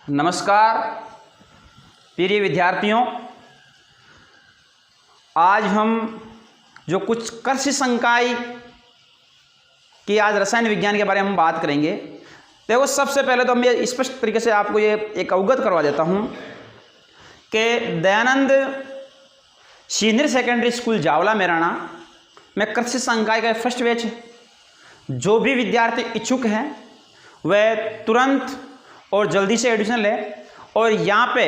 नमस्कार प्रिय विद्यार्थियों, आज हम जो कुछ कृषि संकाय की आज रसायन विज्ञान के बारे में हम बात करेंगे। देखो, सबसे पहले तो हम ये स्पष्ट तरीके से आपको ये एक अवगत करवा देता हूँ कि Dayanand senior secondary school Jawala Merana में कृषि संकाय का फर्स्ट बैच जो भी विद्यार्थी इच्छुक हैं वह तुरंत और जल्दी से एडमिशन लें। और यहाँ पे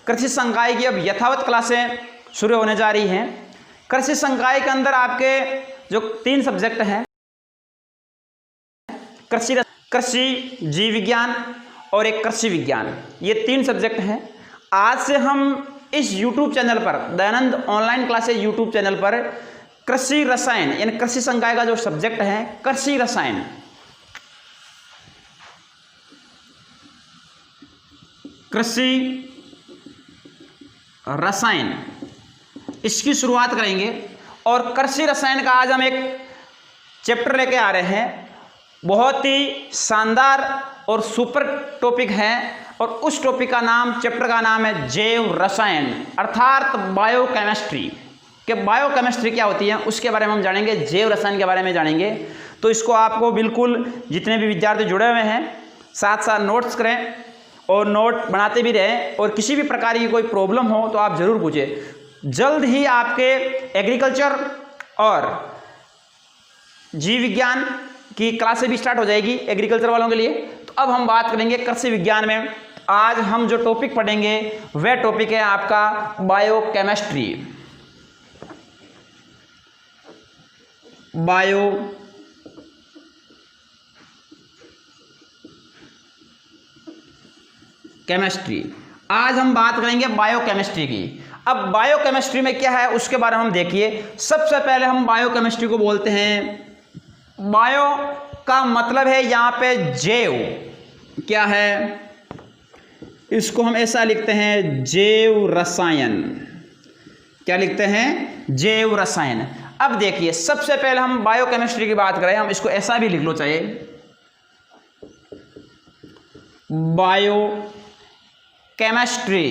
कृषि संकाय की अब यथावत क्लासें शुरू होने जा रही हैं। कृषि संकाय के अंदर आपके जो 3 सब्जेक्ट हैं, कृषि जीव विज्ञान और एक कृषि विज्ञान, ये 3 सब्जेक्ट हैं। आज से हम इस YouTube चैनल पर, Dayanand online classes YouTube channel पर कृषि रसायन यानी कृषि संकाय का जो सब्जेक्ट है कृषि रसायन, कृषि रसायन, इसकी शुरुआत करेंगे। और कृषि रसायन का आज हम एक चैप्टर लेके आ रहे हैं। बहुत ही शानदार और सुपर टॉपिक है और उस टॉपिक का नाम, चैप्टर का नाम है जैव रसायन अर्थात बायोकेमिस्ट्री। कि बायोकेमिस्ट्री क्या होती है उसके बारे में हम जानेंगे, जैव रसायन के बारे में जानेंगे। तो इसको आपको बिल्कुल जितने भी विद्यार्थी जुड़े हुए हैं साथ साथ नोट्स करें और नोट बनाते भी रहें। और किसी भी प्रकार की कोई प्रॉब्लम हो तो आप ज़रूर पूछें। जल्द ही आपके एग्रीकल्चर और जीव विज्ञान की क्लासें भी स्टार्ट हो जाएगी एग्रीकल्चर वालों के लिए। तो अब हम बात करेंगे कृषि विज्ञान में। आज हम जो टॉपिक पढ़ेंगे वह टॉपिक है आपका बायोकेमिस्ट्री। केमिस्ट्री, आज हम बात करेंगे बायोकेमिस्ट्री की। अब बायोकेमिस्ट्री में क्या है उसके बारे में हम देखिए। सबसे पहले हम बायोकेमिस्ट्री को बोलते हैं, बायो का मतलब है यहाँ पे जैव। क्या है, इसको हम ऐसा लिखते हैं जैव रसायन। क्या लिखते हैं? जैव रसायन। अब देखिए, सबसे पहले हम बायोकेमिस्ट्री की बात करें, हम इसको ऐसा भी लिख लो चाहिए, बायो केमिस्ट्री।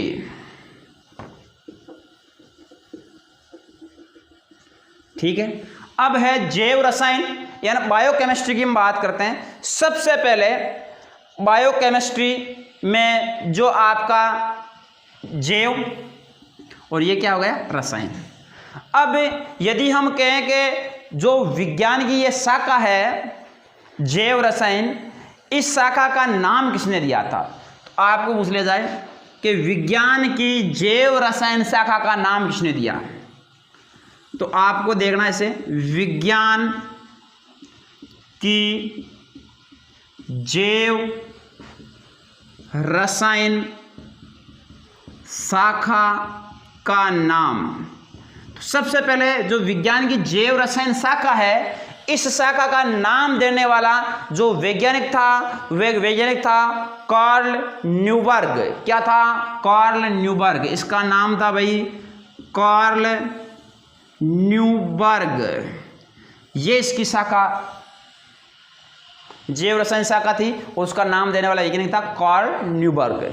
ठीक है। अब है जैव रसायन यानी बायोकेमिस्ट्री की हम बात करते हैं। सबसे पहले बायोकेमिस्ट्री में जो आपका जैव और ये क्या हो गया, रसायन। अब यदि हम कहें कि जो विज्ञान की ये शाखा है जैव रसायन, इस शाखा का नाम किसने दिया था, तो आपको पूछ लिया जाए कि विज्ञान की जैव रसायन शाखा का नाम किसने दिया, तो आपको देखना है इसे, विज्ञान की जैव रसायन शाखा का नाम। तो सबसे पहले जो विज्ञान की जैव रसायन शाखा है, इस शाखा का नाम देने वाला जो वैज्ञानिक था वह वैज्ञानिक था कार्ल न्यूबर्ग। क्या था? Karl Neuberg. इसका नाम था भाई कार्ल न्यूबर्ग। ये इसकी शाखा जैव रसायन शाखा थी और उसका नाम देने वाला वैज्ञानिक था कार्ल न्यूबर्ग।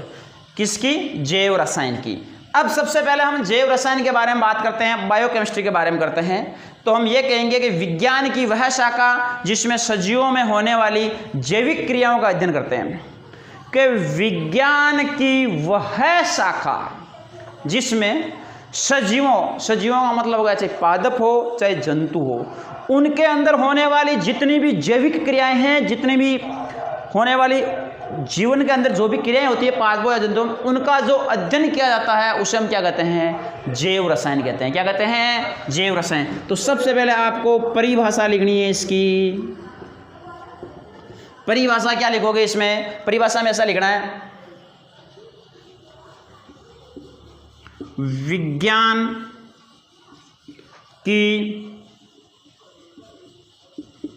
किसकी? जैव रसायन की। अब सबसे पहले हम जैव रसायन के बारे में बात करते हैं, बायोकेमिस्ट्री के बारे में करते हैं। तो हम ये कहेंगे कि विज्ञान की वह शाखा जिसमें सजीवों में होने वाली जैविक क्रियाओं का अध्ययन करते हैं। कि विज्ञान की वह शाखा जिसमें सजीवों का मतलब होगा चाहे पादप हो चाहे जंतु हो, उनके अंदर होने वाली जितनी भी जैविक क्रियाएं हैं, जितनी भी होने वाली जीवन के अंदर जो भी क्रियाएं होती है पादपों या जंतुओं, उनका जो अध्ययन किया जाता है उसे हम क्या कहते हैं? जैव रसायन कहते हैं। क्या कहते हैं? जैव रसायन। तो सबसे पहले आपको परिभाषा लिखनी है इसकी। परिभाषा क्या लिखोगे इसमें? परिभाषा में ऐसा लिखना है, विज्ञान की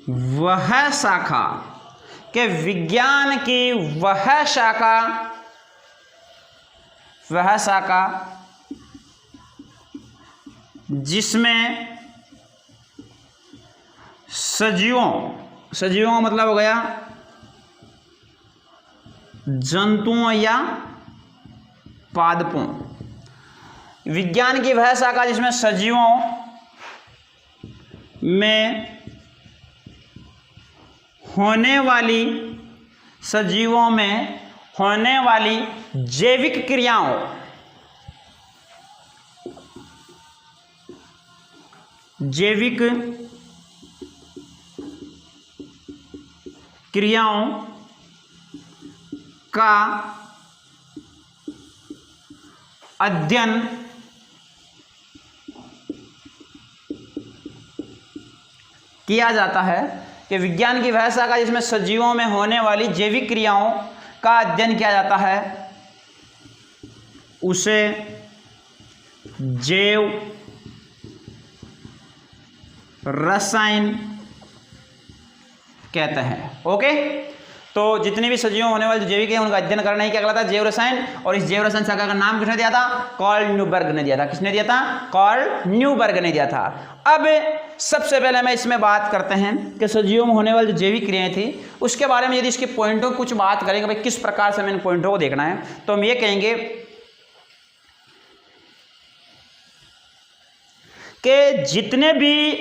वह शाखा, कि विज्ञान की वह शाखा जिसमें सजीवों का मतलब हो गया जंतुओं या पादपों। विज्ञान की वह शाखा जिसमें सजीवों में होने वाली जैविक क्रियाओं का अध्ययन किया जाता है, कि विज्ञान की वह शाखा जिसमें सजीवों में होने वाली जैविक क्रियाओं का अध्ययन किया जाता है उसे जैव रसायन कहते हैं। ओके, तो जितने भी सजीवों होने वाले जैविक है उनका अध्ययन करना ही क्या कहलाता है? जैव रसायन। और इस जैव रसायन शाखा का नाम किसने दिया था? कार्ल न्यूबर्ग ने दिया था। किसने दिया था? कार्ल न्यूबर्ग ने दिया था। अब सबसे पहले मैं इसमें बात करते हैं कि सजीवों में होने वाली जो जैविक क्रियाएं थी उसके बारे में यदि इसके पॉइंटों की कुछ बात करेंगे, भाई किस प्रकार से हमें इन पॉइंटों को देखना है, तो हम ये कहेंगे कि जितने भी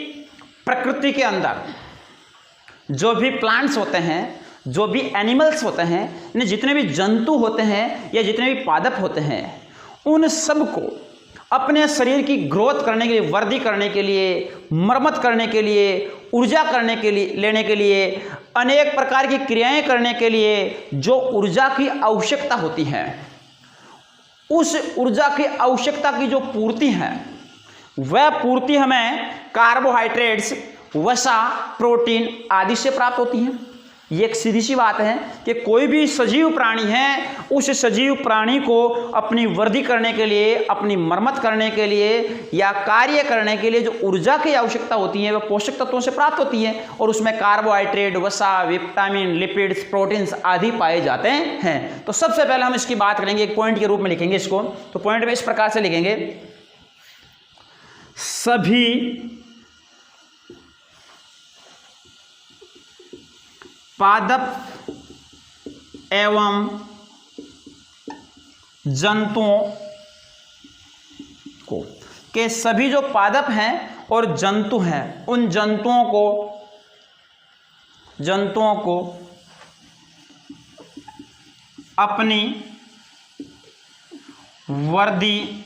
प्रकृति के अंदर जो भी प्लांट्स होते हैं, जो भी एनिमल्स होते हैं, जितने भी जंतु होते हैं या जितने भी पादप होते हैं, उन सबको अपने शरीर की ग्रोथ करने के लिए, वृद्धि करने के लिए, मरम्मत करने के लिए, ऊर्जा करने के लिए, लेने के लिए, अनेक प्रकार की क्रियाएं करने के लिए जो ऊर्जा की आवश्यकता होती है, उस ऊर्जा की आवश्यकता की जो पूर्ति है वह पूर्ति हमें कार्बोहाइड्रेट्स, वसा, प्रोटीन आदि से प्राप्त होती है। ये एक सीधी सी बात है कि कोई भी सजीव प्राणी है, उस सजीव प्राणी को अपनी वृद्धि करने के लिए, अपनी मरम्मत करने के लिए या कार्य करने के लिए जो ऊर्जा की आवश्यकता होती है वह पोषक तत्वों से प्राप्त होती है, और उसमें कार्बोहाइड्रेट, वसा, विटामिन, लिपिड्स, प्रोटीन्स आदि पाए जाते हैं। तो सबसे पहले हम इसकी बात करेंगे, एक पॉइंट के रूप में लिखेंगे इसको। तो पॉइंट में इस प्रकार से लिखेंगे, सभी पादप एवं जंतुओं को, के सभी जो पादप हैं और जंतु हैं उन जंतुओं को अपनी वृद्धि,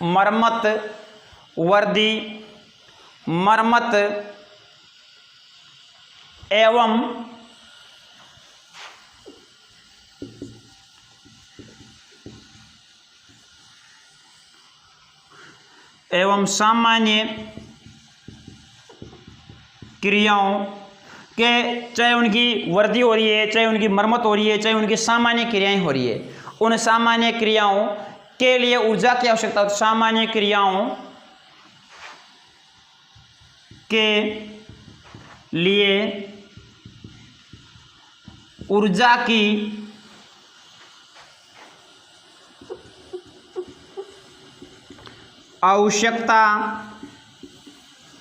मरम्मत एवं सामान्य क्रियाओं के, चाहे उनकी वृद्धि हो रही है, चाहे उनकी मरम्मत हो रही है, चाहे उनकी सामान्य क्रियाएं हो रही है, उन सामान्य क्रियाओं के लिए ऊर्जा की आवश्यकता होती है। सामान्य क्रियाओं के लिए ऊर्जा की आवश्यकता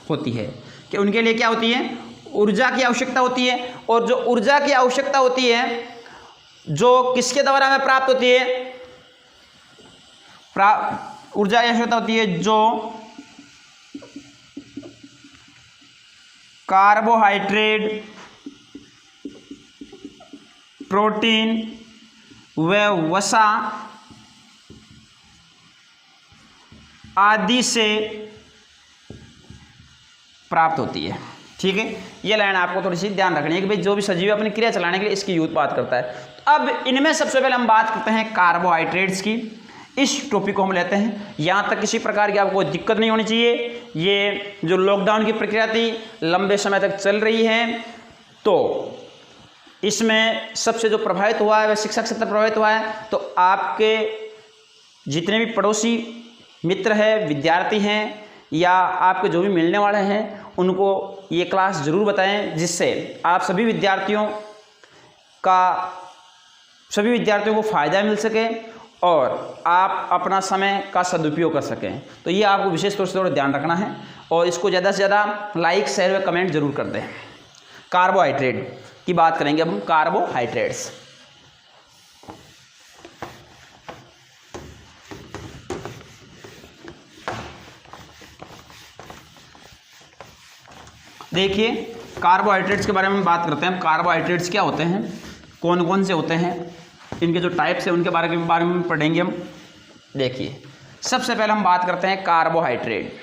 होती है, कि उनके लिए क्या होती है? ऊर्जा की आवश्यकता होती है। और जो ऊर्जा की आवश्यकता होती है जो किसके द्वारा हमें प्राप्त होती है? ऊर्जा की आवश्यकता होती है जो कार्बोहाइड्रेट, प्रोटीन व वसा आदि से प्राप्त होती है। ठीक है, ये लाइन आपको थोड़ी सी ध्यान रखनी है कि भाई जो भी सजीव अपनी क्रिया चलाने के लिए इसकी यूज बात करता है। तो अब इनमें सबसे पहले हम बात करते हैं कार्बोहाइड्रेट्स की। इस टॉपिक को हम लेते हैं, यहाँ तक किसी प्रकार की आपको दिक्कत नहीं होनी चाहिए। ये जो लॉकडाउन की प्रक्रिया थी लंबे समय तक चल रही है, तो इसमें सबसे जो प्रभावित हुआ है वह शिक्षक क्षेत्र प्रभावित हुआ है। तो आपके जितने भी पड़ोसी मित्र हैं, विद्यार्थी हैं या आपके जो भी मिलने वाले हैं उनको ये क्लास ज़रूर बताएं, जिससे आप सभी विद्यार्थियों को फ़ायदा मिल सके और आप अपना समय का सदुपयोग कर सकें। तो ये आपको विशेष तौर से थोड़ा ध्यान रखना है और इसको ज़्यादा से ज़्यादा लाइक, शेयर व कमेंट जरूर कर दें। कार्बोहाइड्रेट की बात करेंगे अब हम, कार्बोहाइड्रेट्स। देखिए कार्बोहाइड्रेट्स के बारे में बात करते हैं हम। कार्बोहाइड्रेट्स क्या होते हैं, कौन कौन से होते हैं, इनके जो टाइप्स हैं उनके बारे में पढ़ेंगे हम। देखिए सबसे पहले हम बात करते हैं कार्बोहाइड्रेट।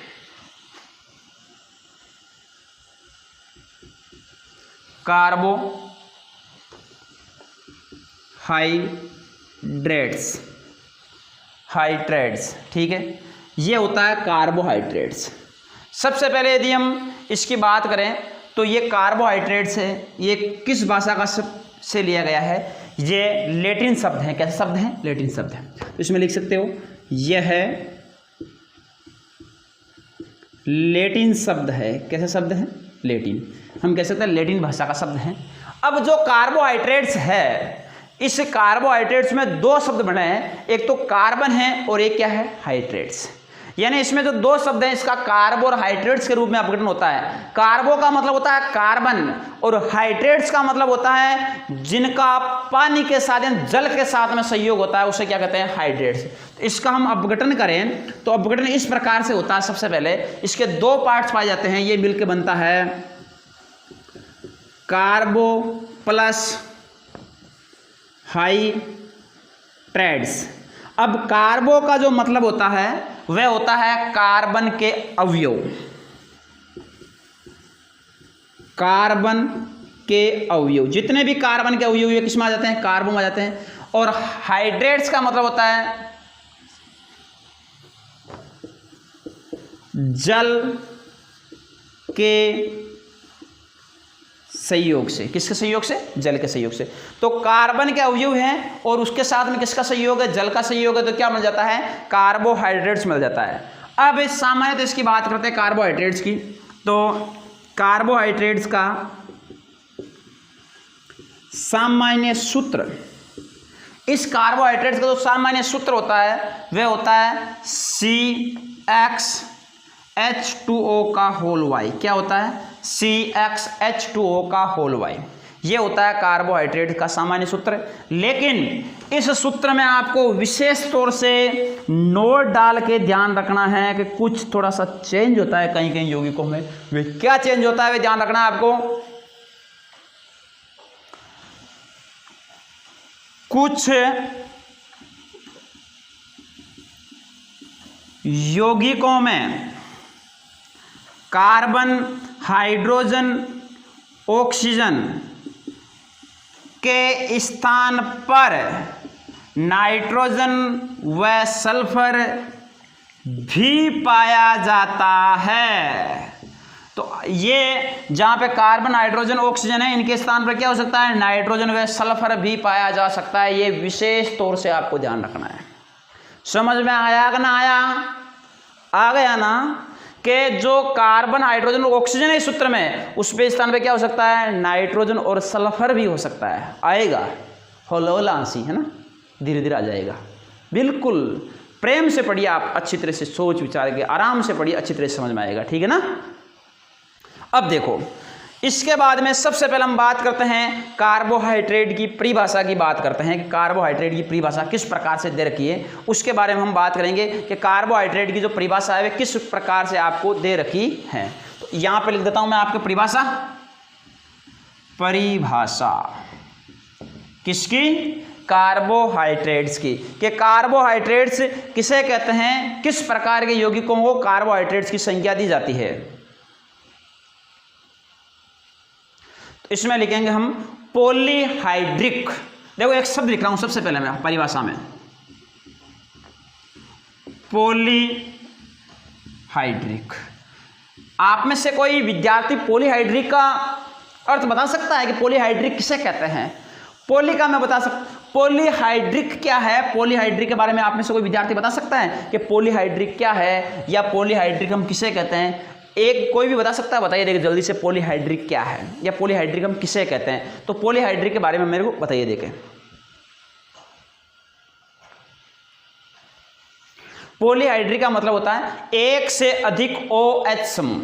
हाइड्रेट्स, ठीक है, ये होता है कार्बोहाइड्रेट्स। सबसे पहले यदि हम इसकी बात करें तो ये कार्बोहाइड्रेट्स है, ये किस भाषा का से लिया गया है, ये लैटिन शब्द है। कैसे शब्द हैं, लैटिन शब्द है। तो इसमें लिख सकते हो यह है लैटिन शब्द है। कैसे शब्द है, लैटिन, हम कह सकते हैं लैटिन भाषा का शब्द है। अब जो कार्बोहाइड्रेट्स है, इस कार्बोहाइड्रेट्स में दो शब्द बने हैं, एक तो कार्बन है और एक क्या है, हाइड्रेट्स। यानी इसमें जो दो शब्द हैं इसका कार्बो और हाइड्रेट्स के रूप में अपघटन होता है। कार्बो का मतलब होता है कार्बन और हाइड्रेट्स का मतलब होता है जिनका पानी के साथ जल के साथ में संयोग होता है, उसे क्या कहते हैं, हाइड्रेट्स। इसका हम अपघटन करें तो अपघटन इस प्रकार से होता है। सबसे पहले इसके दो पार्ट्स पाए जाते हैं, ये मिलकर बनता है कार्बो प्लस हाइड्रेट्स। अब कार्बो का जो मतलब होता है वह होता है कार्बन के अवयव, कार्बन के अवयव, जितने भी कार्बन के अवयव ये किसमें आ जाते हैं, कार्बो में आ जाते हैं। और हाइड्रेट्स का मतलब होता है जल के संयोग से। किसके संयोग से, जल के संयोग से। तो कार्बन के अवयव हैं और उसके साथ में किसका संयोग है, जल का संयोग है, तो क्या मिल जाता है, कार्बोहाइड्रेट्स मिल जाता है। अब इस सामान्य इसकी बात करते हैं कार्बोहाइड्रेट्स की। तो कार्बोहाइड्रेट्स का सामान्य सूत्र, इस कार्बोहाइड्रेट्स का जो सामान्य सूत्र होता है वह होता है CxH2O का होल वाई। क्या होता है, CxH2O का होल वाई। ये होता है कार्बोहाइड्रेट का सामान्य सूत्र। लेकिन इस सूत्र में आपको विशेष तौर से नोट डाल के ध्यान रखना है कि कुछ थोड़ा सा चेंज होता है कहीं कहीं यौगिकों में। वे क्या चेंज होता है वे ध्यान रखना है आपको। कुछ यौगिकों में कार्बन, हाइड्रोजन, ऑक्सीजन के स्थान पर नाइट्रोजन व सल्फर भी पाया जाता है। तो ये जहाँ पे कार्बन, हाइड्रोजन, ऑक्सीजन है, इनके स्थान पर क्या हो सकता है, नाइट्रोजन व सल्फर भी पाया जा सकता है। ये विशेष तौर से आपको ध्यान रखना है। समझ में आया कि ना आया, आ गया ना, कि जो कार्बन, हाइड्रोजन और ऑक्सीजन है इस सूत्र में, उस पे स्थान पे क्या हो सकता है, नाइट्रोजन और सल्फर भी हो सकता है। आएगा, होलोलांसी है ना, धीरे धीरे आ जाएगा। बिल्कुल प्रेम से पढ़िए आप, अच्छी तरह से सोच विचार के आराम से पढ़िए, अच्छी तरह से समझ में आएगा, ठीक है ना। अब देखो, इसके बाद में सबसे पहले हम बात करते हैं कार्बोहाइड्रेट की परिभाषा की बात करते हैं कि कार्बोहाइड्रेट की परिभाषा किस प्रकार से दे रखी है, उसके बारे में हम बात करेंगे कि कार्बोहाइड्रेट की जो परिभाषा है वे किस प्रकार से आपको दे रखी है। तो यहाँ पे लिख देता हूं मैं आपको परिभाषा किसकी, कार्बोहाइड्रेट्स की, कि कार्बोहाइड्रेट्स किसे कहते हैं, किस प्रकार के यौगिकों को कार्बोहाइड्रेट्स की संज्ञा दी जाती है। इसमें लिखेंगे हम पॉलीहाइड्रिक। देखो एक शब्द लिख रहा हूं सबसे पहले मैं परिभाषा में, पॉलीहाइड्रिक। आप में से कोई विद्यार्थी पॉलीहाइड्रिक का अर्थ बता सकता है कि पॉलीहाइड्रिक किसे कहते हैं। पॉली का मैं बता सकता, पॉलीहाइड्रिक क्या है, पॉलीहाइड्रिक के बारे में आप में से कोई विद्यार्थी बता सकता है कि पॉलीहाइड्रिक क्या है या पॉलीहाइड्रिक हम किसे कहते हैं। एक कोई भी बता सकता है, बताइए देखिए जल्दी से, पॉलीहाइड्रिक क्या है या पॉलीहाइड्रिक हम किसे कहते हैं। तो पॉलीहाइड्रिक के बारे में मेरे को बताइए देखें। पॉलीहाइड्रिक का मतलब होता है एक से अधिक OH समूह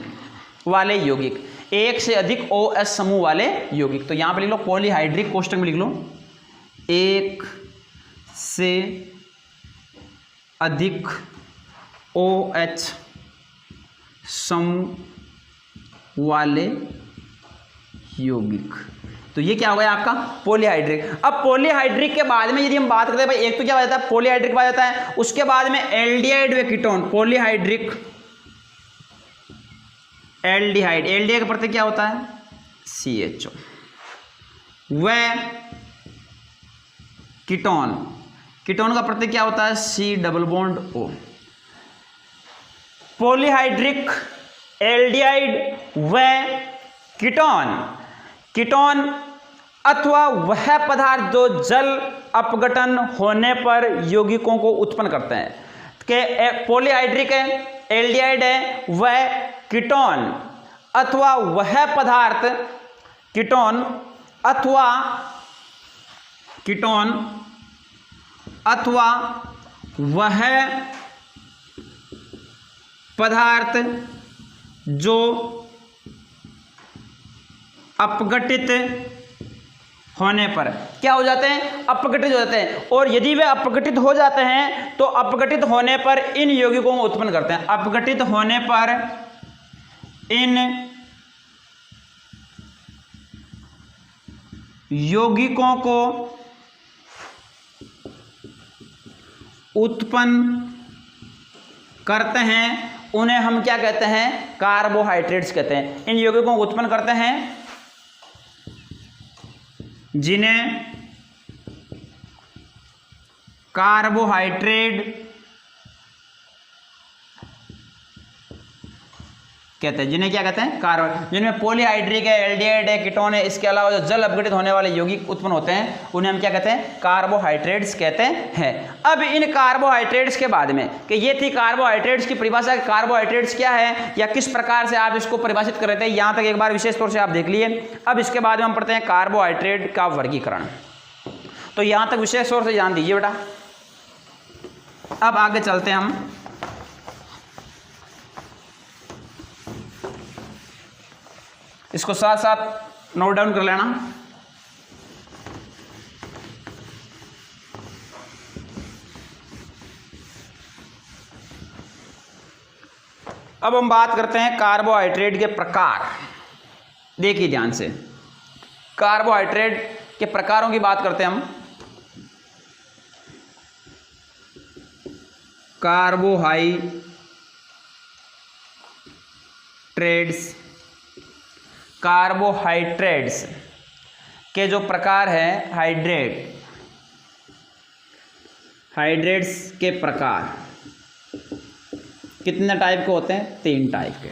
वाले यौगिक, एक से अधिक OH समूह वाले यौगिक। तो यहां पे लिख लो पॉलीहाइड्रिक, कोष्टक में लिख लो एक से अधिक OH समूह वाले यौगिक। तो ये क्या हो गया आपका पॉलीहाइड्रिक। अब पॉलीहाइड्रिक के बाद में यदि हम बात करते हैं भाई, एक तो क्या हो जाता है पॉलीहाइड्रिक के बाद जाता है, उसके बाद में एल्डिहाइड व कीटोन। पॉलीहाइड्रिक एल्डिहाइड, एल्डिहाइड का प्रत्यय क्या होता है CHO, व कीटोन, कीटोन का प्रत्यय क्या होता है C double bond O। Polyhydric aldehyde व कीटोन, कीटोन अथवा वह पदार्थ जो जल अपघटन होने पर यौगिकों को उत्पन्न करते हैं, कि पॉलीहाइड्रिक है, एल्डिहाइड है, वह कीटोन अथवा वह पदार्थ, कीटोन अथवा वह पदार्थ जो अपघटित होने पर क्या हो जाते हैं, अपघटित हो जाते हैं। और यदि वे अपघटित हो जाते हैं तो अपघटित होने पर इन यौगिकों को उत्पन्न करते हैं। अपघटित होने पर इन यौगिकों को उत्पन्न करते हैं, उन्हें हम क्या कहते हैं कार्बोहाइड्रेट्स कहते हैं। इन यौगिकों को उत्पन्न करते हैं जिन्हें कार्बोहाइड्रेट कहते हैं, जिन्हें क्या कहते हैं कार्बो, जिनमें पॉलीहाइड्रिक है, एल्डिहाइड है, कीटोन है, इसके अलावा जो जल अपघटित होने वाले यौगिक उत्पन्न होते हैं उन्हें हम क्या कहते हैं कार्बोहाइड्रेट्स कहते हैं। अब इन कार्बोहाइड्रेट्स के बाद में कि ये थी कार्बोहाइड्रेट्स की परिभाषा, कार्बोहाइड्रेट्स क्या है या किस प्रकार से आप इसको परिभाषित कर रहे थे, यहाँ तक एक बार विशेष तौर से आप देख लिए। अब इसके बाद में हम पढ़ते हैं कार्बोहाइड्रेट का वर्गीकरण। तो यहाँ तक विशेष तौर से ध्यान दीजिए बेटा। अब आगे चलते हैं हम, इसको साथ साथ नोट डाउन कर लेना। अब हम बात करते हैं कार्बोहाइड्रेट के प्रकार। देखिए ध्यान से, कार्बोहाइड्रेट के प्रकारों की बात करते हैं हम। कार्बोहाइड्रेट्स के जो प्रकार हैं, हाइड्रेट्स के प्रकार कितने टाइप के होते हैं 3 टाइप के।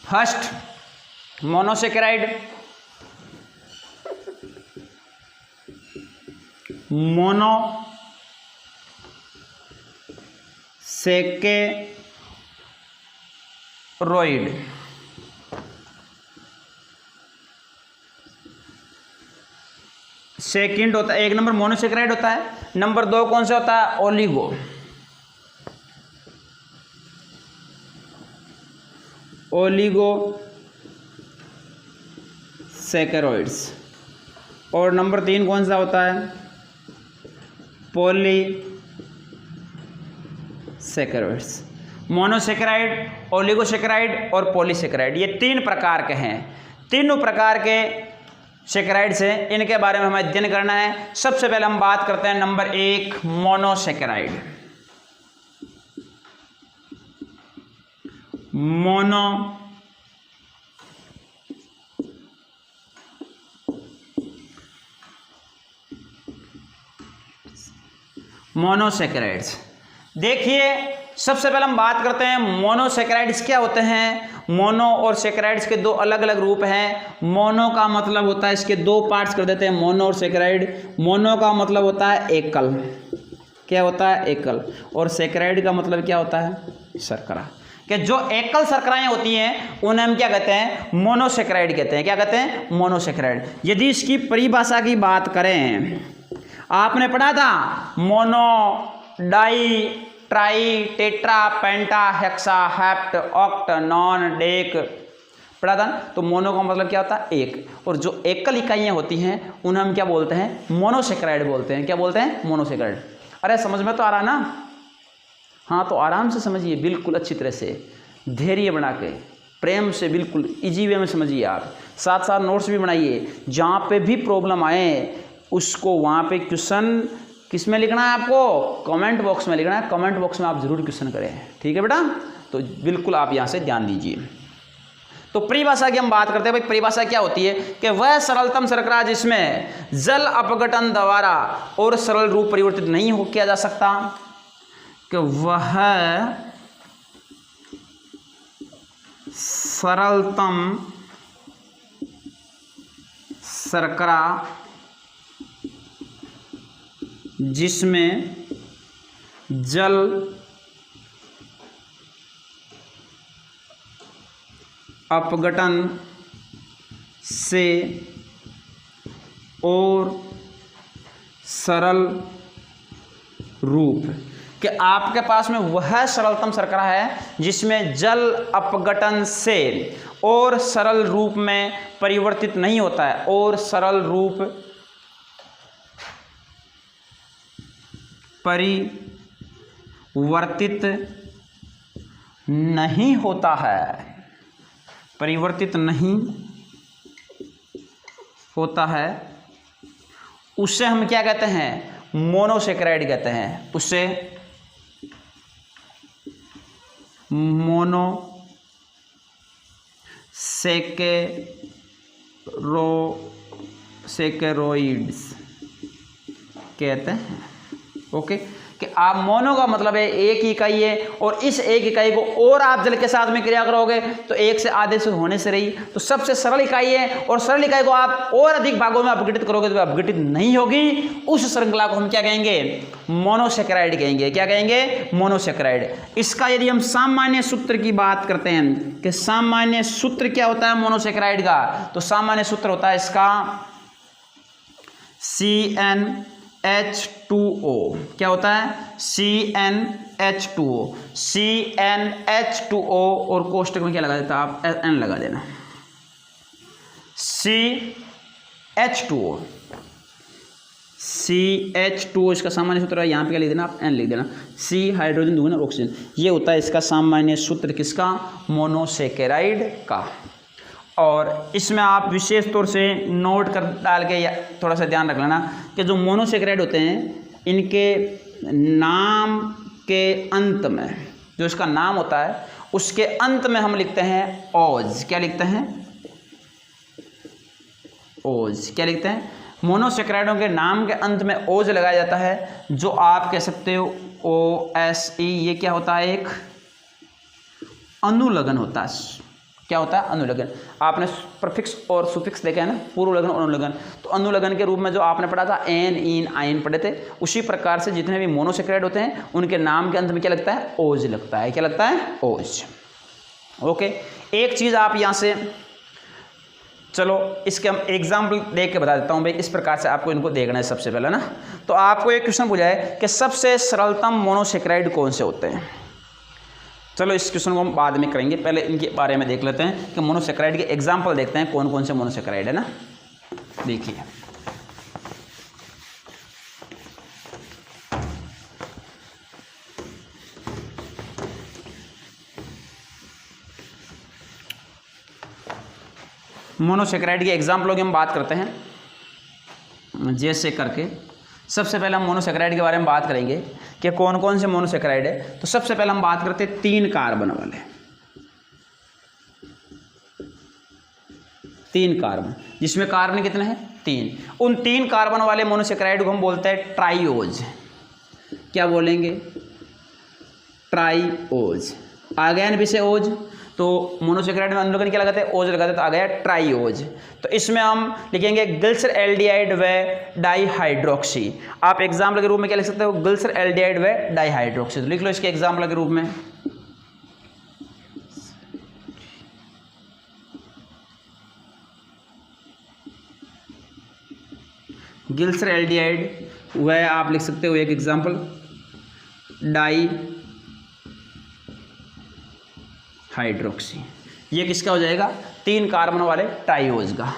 फर्स्ट मोनोसेकेराइड, मोनोसेकेरोइड, सेकंड होता है, 1 नंबर मोनोसेकेराइड होता है। नंबर 2 कौन सा होता है ओलिगोसेकेरॉइड्स। और नंबर 3 कौन सा होता है पॉलीसेकेरॉइड्स। मोनोसेकेराइड, ओलिगोसेकेराइड और पॉलीसेकेराइड, ये 3 प्रकार के हैं। तीनों प्रकार के सेकेराइड्स हैं, इनके बारे में हमें अध्ययन करना है। सबसे पहले हम बात करते हैं नंबर 1 मोनोसेकेराइड। मोनोसेकेराइड्स, देखिए सबसे पहले हम बात करते हैं मोनोसेकेराइड्स क्या होते हैं। मोनो और सेकेराइड्स के 2 अलग अलग रूप हैं। मोनो का मतलब होता है, इसके 2 पार्ट्स कर देते हैं, मोनो और सेकेराइड। मोनो का मतलब होता है एकल, क्या होता है एकल, और सेकेराइड का मतलब क्या होता है शर्करा। कि जो एकल शर्कराएं होती हैं उन्हें हम क्या कहते हैं मोनोसेकेराइड कहते हैं। क्या कहते हैं मोनोसेकेराइड। यदि इसकी परिभाषा की बात करें, आपने पढ़ा था mono, di, tri, tetra, penta, hexa, hept, oct, non, dec, पढ़ा था ना। तो मोनो का मतलब क्या होता है? एक। और जो एकल इकाइयाँ होती हैं उन्हें हम क्या बोलते हैं? मोनोसेकेराइड बोलते हैं। क्या बोलते हैं? मोनोसेकेराइड। अरे समझ में तो आ रहा ना? हाँ, तो आराम से समझिए, बिल्कुल अच्छी तरह से, धैर्य बना के, प्रेम से, बिल्कुल इजी वे में समझिए आप। साथ साथ नोट्स भी बनाइए। जहाँ पे भी प्रॉब्लम आए उसको वहाँ पे क्वेश्चन किस में लिखना है आपको? कमेंट बॉक्स में लिखना है। कमेंट बॉक्स में आप जरूर क्वेश्चन करें, ठीक है बेटा? तो बिल्कुल आप यहाँ से ध्यान दीजिए। तो परिभाषा की हम बात करते हैं भाई। परिभाषा क्या होती है? कि वह सरलतम शर्करा जिसमें जल अपघटन द्वारा और सरल रूप परिवर्तित नहीं हो किया जा सकता, कि वह सरलतम शर्करा जिसमें जल अपघटन से और सरल रूप, कि आपके पास में वह सरलतम शर्करा है जिसमें जल अपघटन से और सरल रूप में परिवर्तित नहीं होता है, और सरल रूप परिवर्तित नहीं होता है, परिवर्तित नहीं होता है, उससे हम क्या कहते हैं? मोनोसेकेराइड कहते हैं। उससे मोनोसेकेरोइड्स कहते हैं। ओके, कि आप मोनो का मतलब है एक ही इकाई है, और इस एक इकाई को और आप जल के साथ में क्रिया करोगे तो एक से आधे से होने से रही, तो सबसे सरल इकाई है, और सरल इकाई को आप और अधिक भागों में अपघटित करोगे तो अपघटित नहीं होगी। उस श्रृंखला को हम क्या कहेंगे? मोनोसेकेराइड कहेंगे। क्या कहेंगे? मोनोसेकेराइड। इसका यदि हम सामान्य सूत्र की बात करते हैं कि सामान्य सूत्र क्या होता है मोनोसेकेराइड का, तो सामान्य सूत्र होता है इसका CnH2O। क्या होता है? CnH2O। CnH2O और कोष्टक में क्या लगा देता? आप N लगा देना। CH2O। CH2O इसका सामान्य सूत्र है, यहाँ पे क्या लिख देना? आप N लिख देना। C हाइड्रोजन दूना ऑक्सीजन, ये होता है इसका सामान्य सूत्र किसका? मोनोसेकेराइड का। और इसमें आप विशेष तौर से नोट कर डाल के या थोड़ा सा ध्यान रख लेना कि जो मोनोसेकेराइड होते हैं इनके नाम के अंत में, जो इसका नाम होता है उसके अंत में हम लिखते हैं ओज। क्या लिखते हैं? ओज। क्या लिखते हैं? मोनोसेकेराइडों के नाम के अंत में ओज लगाया जाता है, जो आप कह सकते हो OSE। ये क्या होता है? एक अनुलग्न होता है। क्या होता है? अनुलग्न। आपने प्रफिक्स और सुफिक्स देखा है ना, पूर्व लगन और अनुलग्न। तो अनुलग्न के रूप में जो आपने पढ़ा था एन, इन, आइन पढ़े थे, उसी प्रकार से जितने भी मोनोसेकेराइड होते हैं उनके नाम के अंत में क्या लगता है? ओज लगता है। क्या लगता है? ओज। ओके, एक चीज़ आप यहाँ से, चलो इसके हम एग्जाम्पल देख के बता देता हूँ भाई। इस प्रकार से आपको इनको देखना है सबसे पहले ना। तो आपको एक क्वेश्चन पूछा है कि सबसे सरलतम मोनोसेकेराइड कौन से होते हैं। चलो इस क्वेश्चन को हम बाद में करेंगे, पहले इनके बारे में देख लेते हैं कि मोनोसेकेराइड के एग्जाम्पल देखते हैं कौन कौन से मोनोसेकेराइड है ना। देखिए, मोनोसेकेराइड के एग्जाम्पलों की हम बात करते हैं जैसे करके। सबसे पहले हम मोनोसेकेराइड के बारे में बात करेंगे कि कौन कौन से मोनोसेकेराइड है। तो सबसे पहले हम बात करते हैं 3 कार्बन वाले। 3 कार्बन, जिसमें कार्बन कितने हैं? 3। उन 3 कार्बन वाले मोनोसेकेराइड को हम बोलते हैं ट्राइओज। क्या बोलेंगे? ट्राइओज। आ गया ना पीछे ओज, तो मोनोसेकेराइड में अनुलग्न क्या लगाते हैं? ओज लगाते हैं, तो आ गया ट्राइओज। तो इसमें हम लिखेंगे ग्लिसर एल्डिहाइड व डाइहाइड्रोक्सी। आप एग्जाम्पल के रूप में क्या लिख सकते हो? ग्लिसर एल्डिहाइड व डाइहाइड्रोक्सी। तो लिख लो इसके एग्जाम्पल के रूप में। ग्लिसर एल्डिहाइड वह आप लिख सकते हो एक एग्जाम्पल, डाई हाइड्रोक्सी। ये किसका हो जाएगा, 3 कार्बन वाले ट्राइओज का।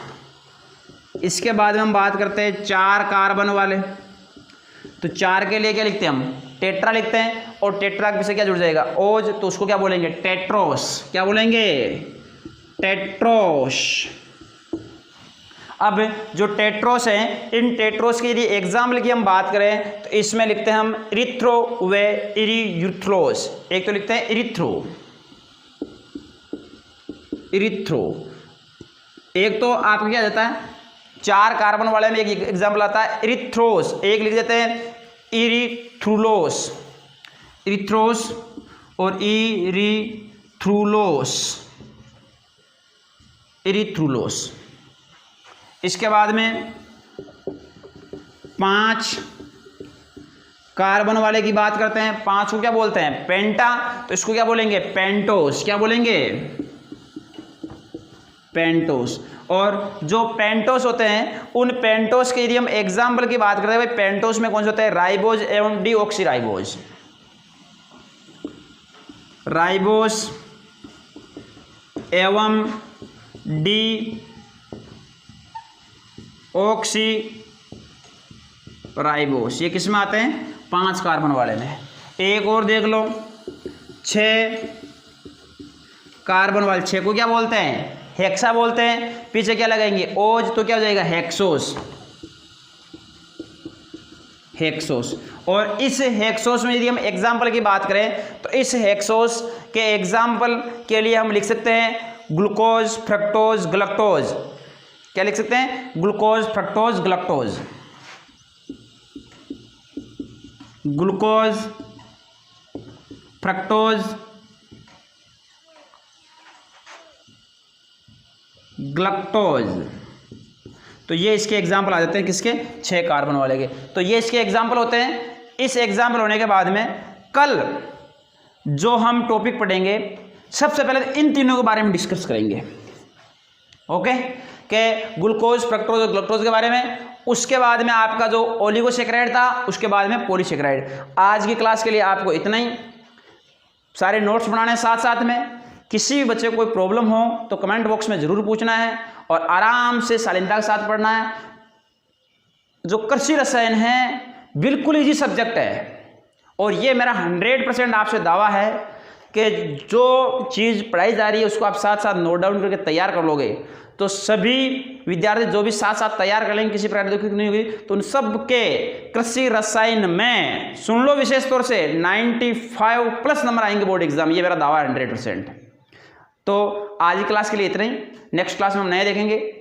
इसके बाद में हम बात करते हैं 4 कार्बन वाले। तो 4 के लिए क्या लिखते हैं हम, टेट्रा लिखते हैं, और टेट्रा के पीछे क्या जुड़ जाएगा, ओज, तो उसको क्या बोलेंगे, टेट्रोस। क्या बोलेंगे, टेट्रोस। अब जो टेट्रोस हैं, इन टेट्रोस के लिए एग्जाम्पल की हम बात करें तो इसमें लिखते हैं हम इरिथ्रो व इरीथ्रोस। एक तो लिखते हैं इरिथ्रो, इरिथ्रो। एक तो आपको क्या जाता है, 4 कार्बन वाले में एक एग्जाम्पल आता है इरिथ्रोस, एक लिख देते हैं इरीथ्रुलोस, इरिथ्रोस और इरीथ्रुलोस, इरीथ्रुलोस। इसके बाद में 5 कार्बन वाले की बात करते हैं। 5 को क्या बोलते हैं, पेंटा, तो इसको क्या बोलेंगे, पेंटोस। क्या बोलेंगे, पेंटोस। और जो पेंटोस होते हैं, उन पेंटोस के यदि हम एग्जाम्पल की बात करते हैं, भाई पेंटोस में कौन से होते हैं, राइबोज एवं डीऑक्सीराइबोज, राइबोस एवं डीऑक्सीराइबोस, ये किस में आते हैं, 5 कार्बन वाले में। एक और देख लो, 6 कार्बन वाले, 6 को क्या बोलते हैं, हेक्सा बोलते हैं। पीछे क्या लगाएंगे, ओज, तो क्या हो जाएगा, हेक्सोस, हेक्सोस। और इस हेक्सोस में यदि हम एग्जाम्पल की बात करें तो इस हेक्सोस के एग्जाम्पल के लिए हम लिख सकते हैं ग्लूकोज, फ्रक्टोज, गलक्टोज। क्या लिख सकते हैं, ग्लूकोज, फ्रक्टोज, गलक्टोज, ग्लूकोज, फ्रक्टोज, ग्लक्टोज। तो ये इसके एग्जाम्पल आ जाते हैं, किसके, 6 कार्बन वाले के। तो ये इसके एग्जाम्पल होते हैं। इस एग्जाम्पल होने के बाद में कल जो हम टॉपिक पढ़ेंगे, सबसे पहले इन तीनों के बारे में डिस्कस करेंगे। ओके, के ग्लूकोज, फ्रक्टोज और ग्लूकोज के बारे में। उसके बाद में आपका जो ओलिगोसेक्राइड था, उसके बाद में पॉलीसेक्राइड। आज की क्लास के लिए आपको इतना ही। सारे नोट्स बनाने साथ साथ में। किसी भी बच्चे को कोई प्रॉब्लम हो तो कमेंट बॉक्स में ज़रूर पूछना है और आराम से शालीनता के साथ पढ़ना है। जो कृषि रसायन है बिल्कुल ईजी सब्जेक्ट है, और ये मेरा 100% आपसे दावा है कि जो चीज़ पढ़ाई जा रही है उसको आप साथ साथ नोट डाउन करके तैयार कर लोगे तो सभी विद्यार्थी जो भी साथ साथ तैयार कर लेंगे, किसी प्रकार की दिक्कत नहीं होगी। तो उन सब के कृषि रसायन में सुन लो, विशेष तौर से 95+ नंबर आएंगे बोर्ड एग्जाम, ये मेरा दावा है 100%। तो आज की क्लास के लिए इतना ही। नेक्स्ट क्लास में हम नए देखेंगे।